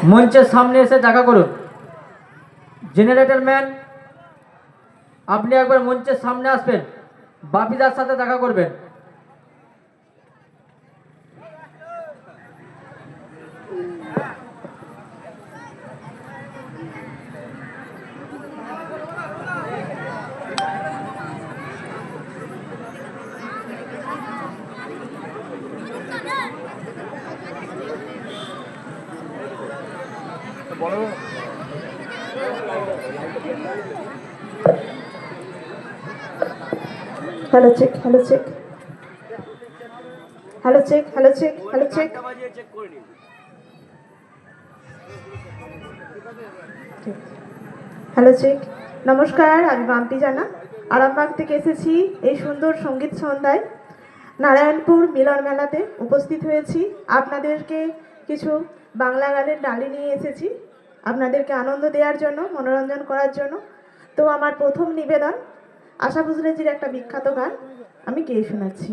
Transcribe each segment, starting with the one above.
মঞ্চের সামনে এসে দেখা করুন। জেনারেটর ম্যান, আপনি একবার মঞ্চের সামনে আসবেন, বাপিদার সাথে দেখা করবেন। Hello check hello check hello check hello check hello check hello check नमस्कार আমি মাম্পি জানা আরামবাগ থেকে এসেছি এই সুন্দর সঙ্গীত সন্ধ্যায় নারায়ণপুর মিলন মেলাতে উপস্থিত হয়েছি আপনাদেরকে কিছু বাংলা গানের ডালি নিয়ে এসেছি আপনাদেরকে আনন্দ দেওয়ার জন্য মনোরঞ্জন করার জন্য তো আমার প্রথম নিবেদন আশা ভোঁসলেজির একটা বিখ্যাত গান আমি গেয়ে শোনাচ্ছি।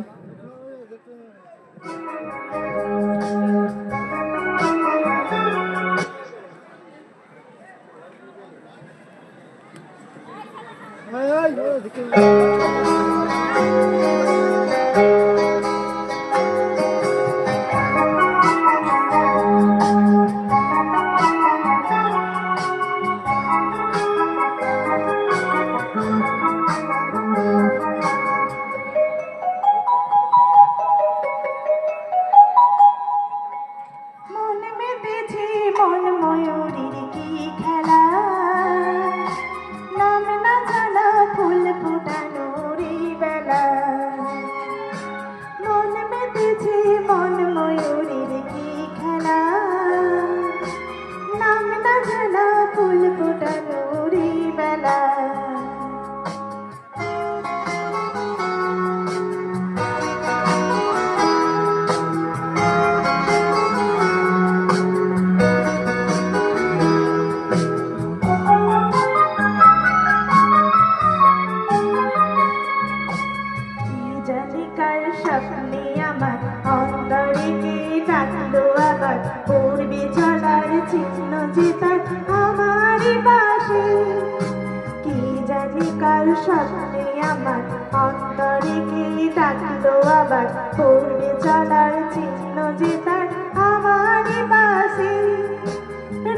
স্বপ্নে আমার অন্তরে কি ডাকলো আবার পূর্বে চলার চিহ্ন যে তার আমারই পাশে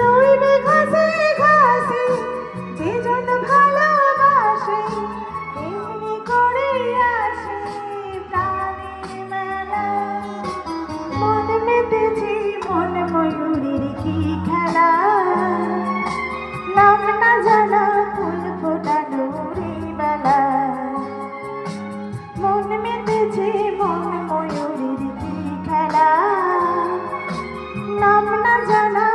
রইবে ঘাসে ঘাসে যে জন ভালোবাসে এমনি করে আসে প্রাণের মেলা মন মেতেছি মন ময়ূরীর কি খেলা নাম না জানা ফুল ফোটানো বেলা মন মেতেছে মন ময়ূরীর কি খেলা নাম না জানা